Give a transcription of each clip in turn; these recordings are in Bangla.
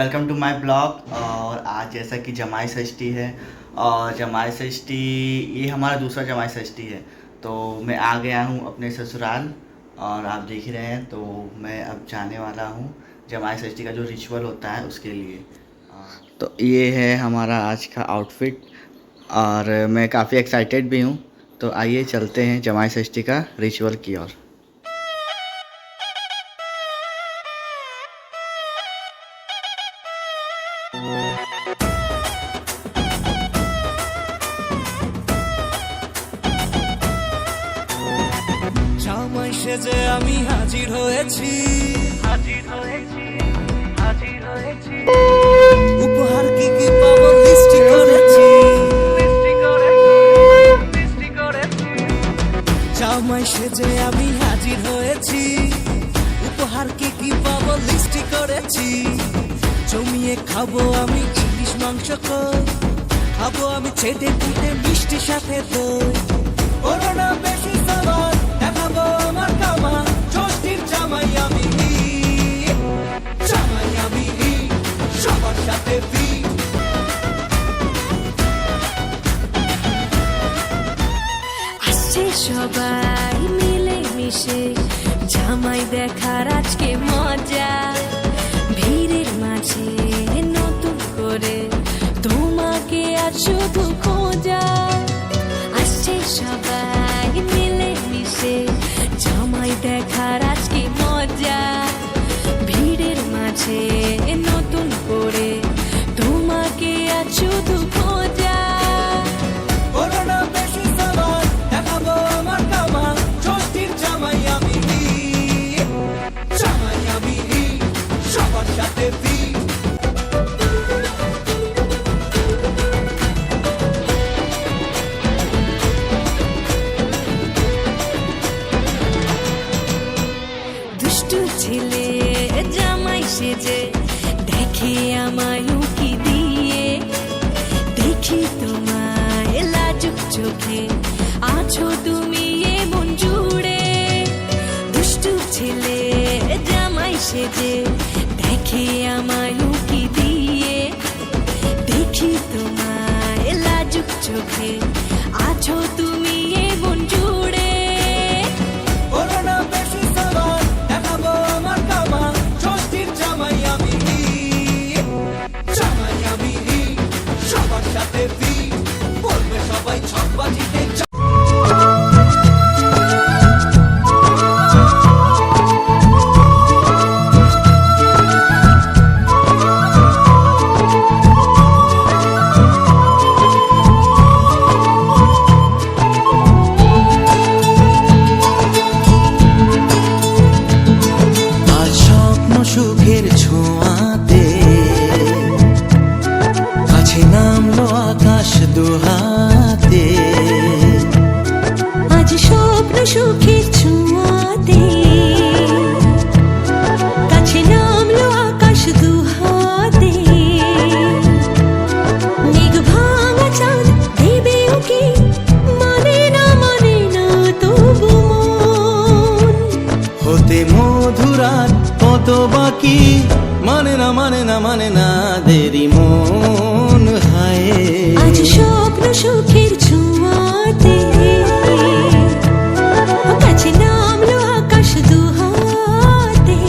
Welcome to my blog. और आज जैसा कि जमाई षष्ठी है और जमाई षष्ठी ये हमारा दूसरा जमाई षष्ठी है, तो मैं आ गया हूँ अपने ससुराल और आप देख रहे हैं। तो मैं अब जाने वाला हूँ जमाई षष्ठी का जो रिचुअल होता है उसके लिए। तो ये है हमारा आज का आउटफिट और मैं काफ़ी एक्साइटेड भी हूँ। तो आइए चलते हैं जमाई षष्ठी का रिचुअल की ओर। জামাই সেজে আমি হাজির হয়েছি, উপহার কি কি পাবো লিস্ট করেছি। জামাই সেজে আমি হাজির হয়েছি, উপহার কি কি পাবো লিস্ট করেছি। জমিয়ে খাবো আমি ইলিশ মাংস, খাবো আমি ছেটে পুটে মিষ্টি সাথে দই। করোনা বেশি সাবার দেখাবো আমার কামা, ষষ্ঠীর জামাই আমি, সবার সাথে আসছে সবাই মিলে মিশে, জামাই দেখার আজকে মজা। ভিড়ের মাঝে নতুন করে তোমাকে আজ শুধু খোঁজা। আসছে সবাই মিলে মিশে, জামাই দেখার আজকে মজা। ভিড়ের মাঝে নতুন করে তোমাকে আজ শুধু খোঁজা। করোনা বেশি সাবার দেখাবো আমার কামা, ষষ্ঠীর জামাই আমি, সবার সাথে দুষ্টু ছেলে জামাই সেজে দেখে আমায় উকি দিয়ে। দেখি তোমায় লাজুক চোখে আছো তুমি এমন জুড়ে। দুষ্টু ছেলে জামাই সেজে দেখে আমায় উকি দিয়ে। দেখি তোমায় লাজুক চোখে আছো তুমি এমন জুড়ে। করোনা বেশি সাবার দেখাবো আমার কামা, ষষ্ঠীর জামাই আমি, সবার সাথে বলবে সবাই ছকবাজিতে। সুখের ছোঁয়াতে কাছে নামলো আকাশ দুহাতে। আজ স্বপ্ন সুখের ছোঁয়াতে কাছে নামলো আকাশ দুহাতে। মেঘ ভাঙা চাঁদ দেবে ওকে, মানে না তবু মন। হতে মধুরাত কত বাকি, মানে না দেরি মন হায়। আজ স্বপ্ন সুখের ছোঁয়াতে কাছে নামলো আকাশ দুহাতে।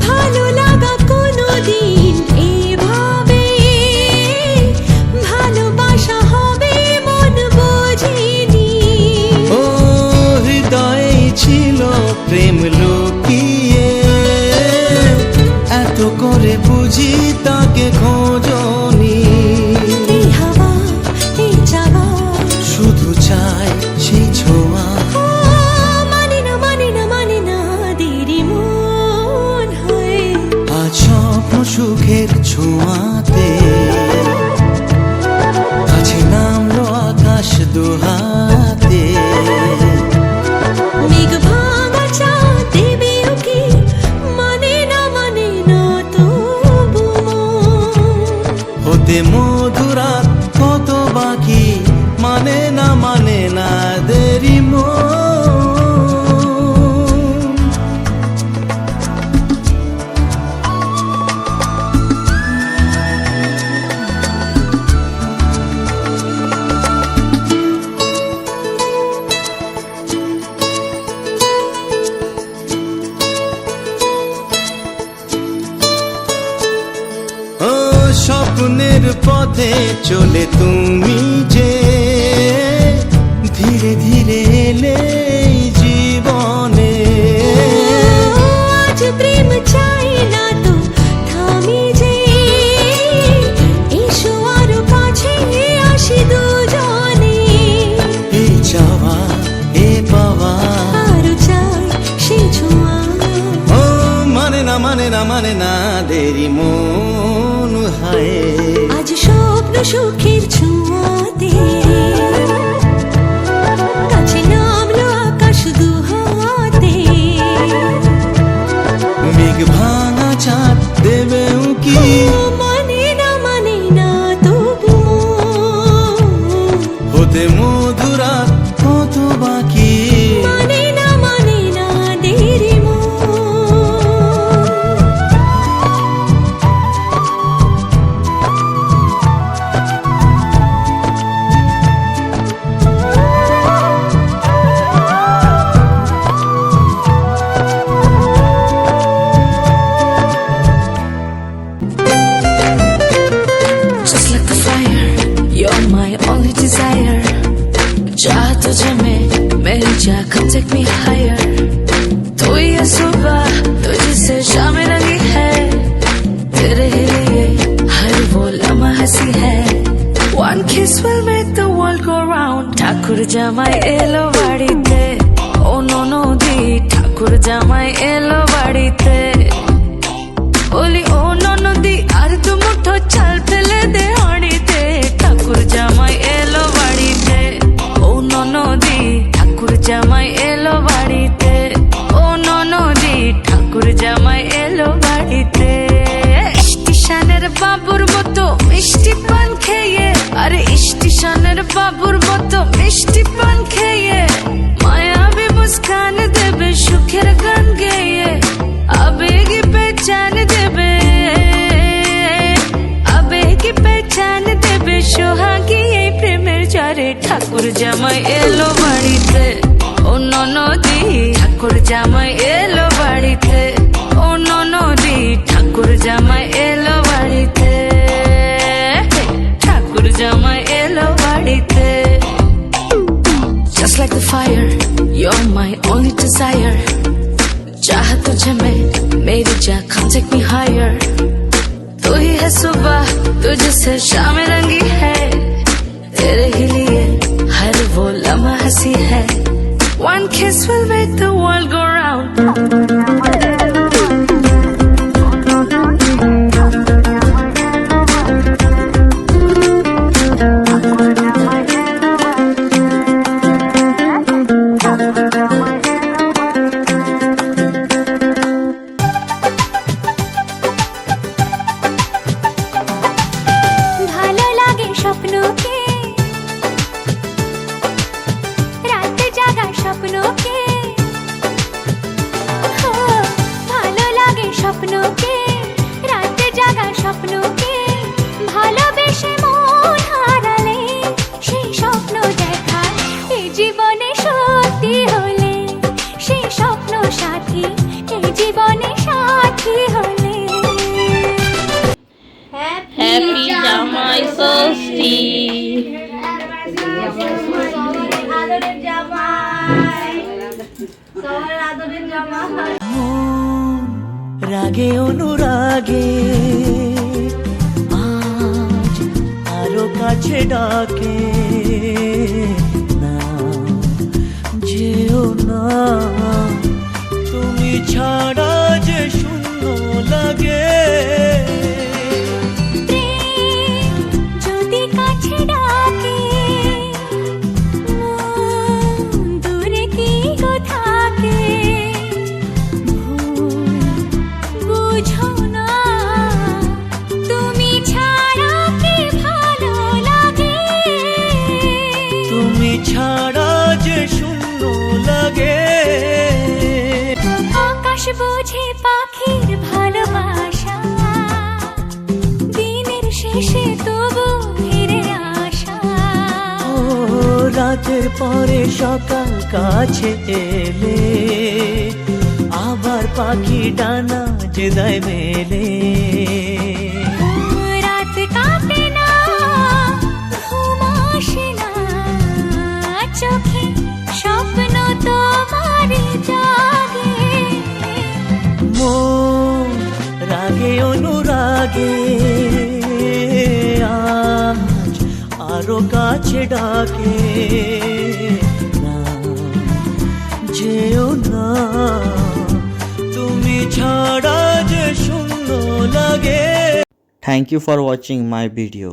ভালো লাগা কোনোদিন এভাবে, ভালোবাসা হবে মন বোঝেনি। ও হৃদয়ে ছিল প্রেম লুকিয়ে, এত করে বুঝি তাকে খোঁজনি। এই হাওয়া এই চাওয়া শুধু চাই সেই ছোঁয়া, মানে না দেরি মন হয়। আজ স্বপ্ন সুখের ছোঁয়াতে কাছে নামলো আকাশ দুহাতে। মেঘ ভাঙা চাঁদ পথে চলে তুমি যে ধীরে ধীরে এলে এই জীবনে। আজ প্রেম চাই না তো থামি যে, এসো আরো কাছে আসি দুজনে। এই চাওয়া এ পাওয়া আরো চাই সে ছোঁয়া। ও মানে না মানে না মানে না দেরি মন হায়। আজ স্বপ্ন সুখের ছোঁয়াতে কাছে নামলো আকাশ দুহাতে। মেঘ ভাঙা চাঁদ দেবে উকি মানে না তবু হতে মধুরাত কত বাকি। মানে না দেরি মন। Just like the fire, you're my only desire. चाह तुझे मेरी चाह come take me higher. तू ये सुबह तुझसे शाम रंगी है, तेरे ही लिए हर वो लम्हा हंसी है. One kiss will make the world go round. Thakur জামাই এলো বাড়িতে, ও ননদি ঠাকুর জামাই এলো বাড়িতে। বলি ও ননদি আর দু মুঠো চাল ফেলে দে হাঁড়িতে, ঠাকুর জামাই এলো বাড়িতে। ও ননদি ঠাকুর জামাই এলো বাড়িতে, ও ননদি ঠাকুর জামাই এলো বাড়িতে। স্টেশনের বাবুর মতো মিষ্টি পান খেয়ে, আরে স্টেশনের বাবুর মতো মিষ্টি পান খেয়ে মায়াবী মুস্কান দেবে সুখের গান গেয়ে। আবেগী পেচান দেবে, আবেগী পেচান দেবে সোহাগী এই প্রেমের ঝড়ে। ঠাকুর জামাই এলো বাড়িতে, ও ননদি ঠাকুর জামাই এলো বাড়িতে, ও ননদি ঠাকুর জামাই এলো বাড়িতে, ঠাকুর জামাই এলো বাড়িতে। Just like the fire, you're my only desire. चाह तुझे मेरी चाह come take me higher. तू ही है सुबह तुझसे शाम रंगी है, तेरे ही लिए हर वो लम्हा हंसी है. One kiss will make the world go round. ভালো লাগে স্বপ্নকে, রাতে জাগা স্বপ্নকে। ও, ভালো লাগে স্বপ্নকে, রাতে জাগা স্বপ্নকে। ভালোবেসে মন হারালে সেই স্বপ্ন দেখা এই জীবনে সত্যি হলে, সেই স্বপ্ন সাথী এই জীবনে সাথী হলে। হ্যাপি জামাই ষষ্ঠী। মন রাগে অনুরাগে আজ আরো কাছে ডাকে। না যেও না, তুমি ছাড়া যে শূন্য লাগে। প্রেম যদি কাছে ডাকে, মন দূরে কি গো থাকে। ভুল বুঝো না, তুমি ছাড়া কি ভালো লাগে। তুমি ছাড়া যে শূন্য লাগে। আকাশ বোঝে পাখির ভালোবাসা, দিনের শেষে তবু ফিরে আসা। ও রাতের পরে সকাল কাছে এলে, আবার পাখি ডানা যে দেয় মেলে। রাত কাটে না লাগে আজ আরো কাছে ডাকে না যেও না তুমি ছাড়া যে শূন্য লাগে। Thank you for watching my video.